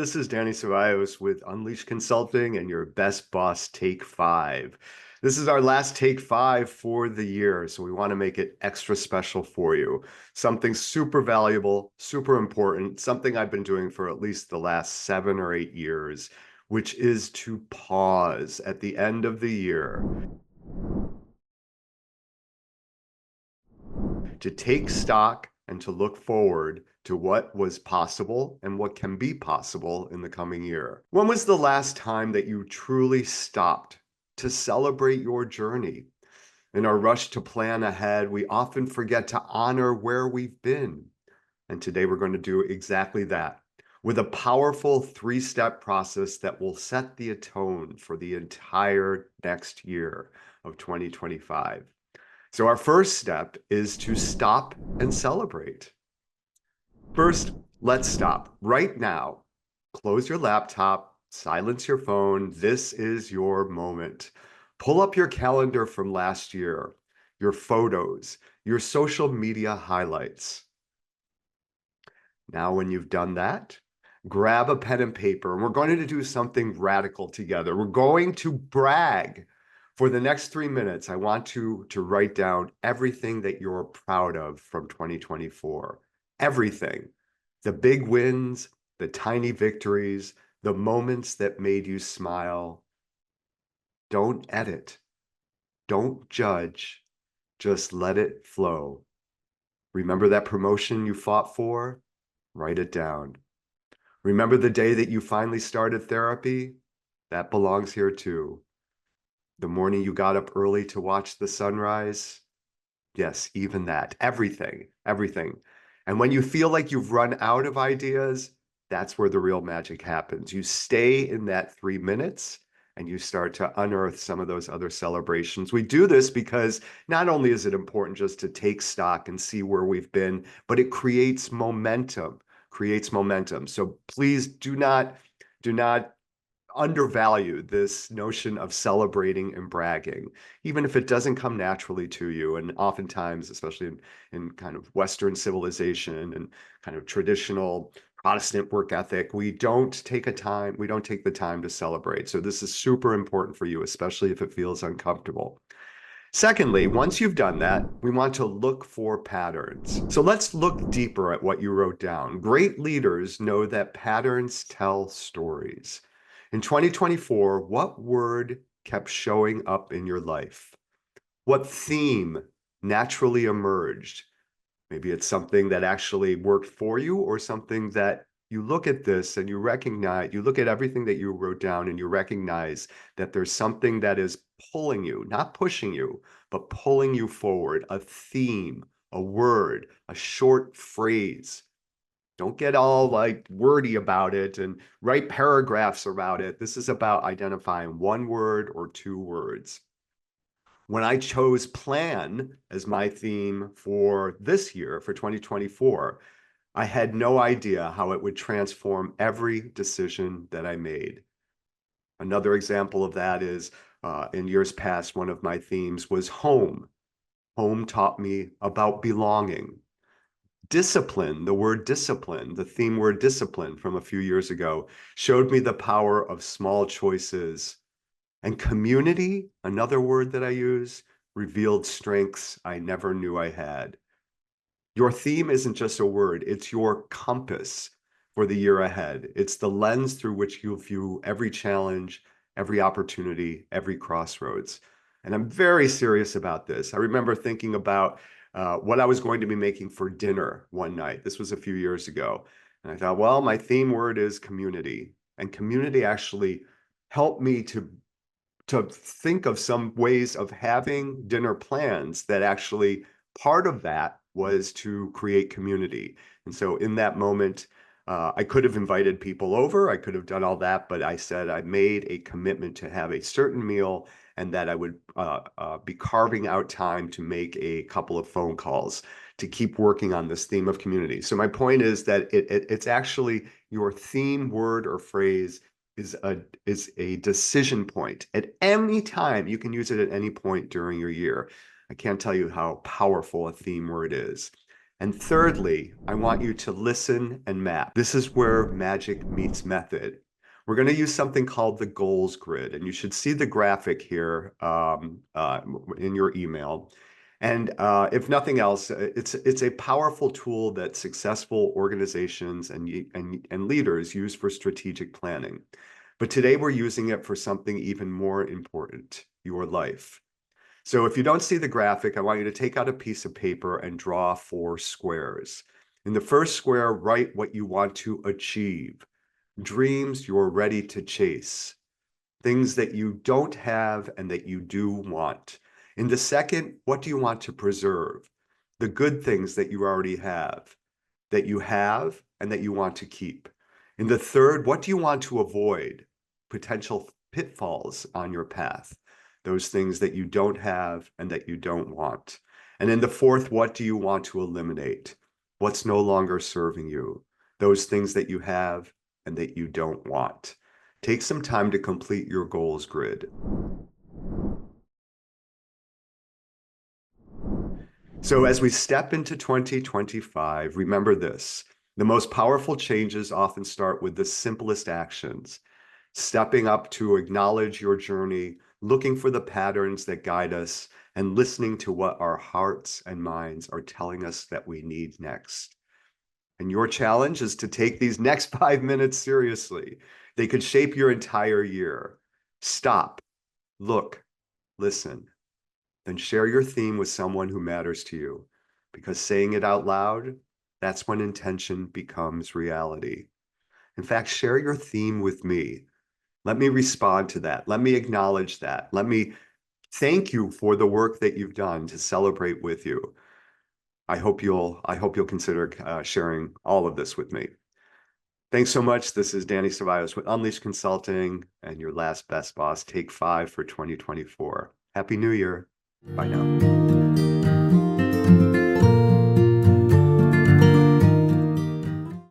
this is Danny Ceballos with Unleash Consulting and your best boss take five. This is our last take five for the year, so we want to make it extra special for you. Something super valuable, super important, something I've been doing for at least the last 7 or 8 years, which is to pause at the end of the year to take stock and to look forward to what was possible and what can be possible in the coming year. When was the last time that you truly stopped to celebrate your journey? In our rush to plan ahead, we often forget to honor where we've been. And today we're going to do exactly that with a powerful 3-step process that will set the tone for the entire next year of 2025. So our first step is to stop and celebrate. First, let's stop right now. Close your laptop, silence your phone. This is your moment. Pull up your calendar from last year, your photos, your social media highlights. Now, when you've done that, grab a pen and paper, and we're going to do something radical together. We're going to brag. For the next 3 minutes, I want to write down everything that you're proud of from 2024. Everything. The big wins, the tiny victories, the moments that made you smile. Don't edit. Don't judge. Just let it flow. Remember that promotion you fought for? Write it down. Remember the day that you finally started therapy? That belongs here too. The morning you got up early to watch the sunrise? Yes, even that. Everything, everything. And when you feel like you've run out of ideas, that's where the real magic happens. You stay in that 3 minutes and you start to unearth some of those other celebrations. We do this because not only is it important just to take stock and see where we've been, but it creates momentum, So please do not undervalue this notion of celebrating and bragging, even if it doesn't come naturally to you. And oftentimes, especially in kind of Western civilization and kind of traditional Protestant work ethic, we don't take the time to celebrate. So this is super important for you, especially if it feels uncomfortable. Secondly, once you've done that, we want to look for patterns. So let's look deeper at what you wrote down. Great leaders know that patterns tell stories. In 2024, what word kept showing up in your life? What theme naturally emerged? Maybe it's something that actually worked for you, or something that you look at this and you look at everything that you wrote down and you recognize that there's something that is pulling you, not pushing you, but pulling you forward, a theme, a word, a short phrase. Don't get all like wordy about it and write paragraphs about it. This is about identifying one word or two words. When I chose plan as my theme for this year, for 2024, I had no idea how it would transform every decision that I made. Another example of that is in years past, one of my themes was home. Home taught me about belonging. Discipline, the theme word discipline from a few years ago, showed me the power of small choices. And community, another word that I use, revealed strengths I never knew I had. Your theme isn't just a word, it's your compass for the year ahead. It's the lens through which you view every challenge, every opportunity, every crossroads. And I'm very serious about this. I remember thinking about what I was going to be making for dinner one night. This was a few years ago. And I thought, well, my theme word is community. And community actually helped me to think of some ways of having dinner plans that actually part of that was to create community. And so in that moment, I could have invited people over, I could have done all that, but I said I made a commitment to have a certain meal and that I would be carving out time to make a couple of phone calls to keep working on this theme of community. So my point is that it's actually your theme word or phrase is a decision point. At any time, you can use it at any point during your year. I can't tell you how powerful a theme word is. And thirdly, I want you to listen and map. This is where magic meets method. We're going to use something called the goals grid, and you should see the graphic here in your email. And if nothing else, it's a powerful tool that successful organizations and leaders use for strategic planning. But today we're using it for something even more important, your life. So if you don't see the graphic, I want you to take out a piece of paper and draw 4 squares. In the first square, write what you want to achieve, dreams you're ready to chase, things that you don't have and that you do want. In the second, what do you want to preserve? The good things that you already have and that you want to keep. In the third, what do you want to avoid? Potential pitfalls on your path, those things that you don't have and that you don't want. And in the fourth, what do you want to eliminate? What's no longer serving you? Those things that you have and that you don't want. Take some time to complete your goals grid. So as we step into 2025, remember this. The most powerful changes often start with the simplest actions. Stepping up to acknowledge your journey, looking for the patterns that guide us, and listening to what our hearts and minds are telling us that we need next. And your challenge is to take these next 5 minutes seriously. They could shape your entire year. Stop, look, listen, then share your theme with someone who matters to you. Because saying it out loud, that's when intention becomes reality. In fact, share your theme with me. Let me respond to that. Let me acknowledge that. Let me thank you for the work that you've done to celebrate with you. I hope you'll consider sharing all of this with me. Thanks so much. This is Danny Ceballos with Unleash Consulting and your last best boss, take 5 for 2024. Happy New Year. Bye now.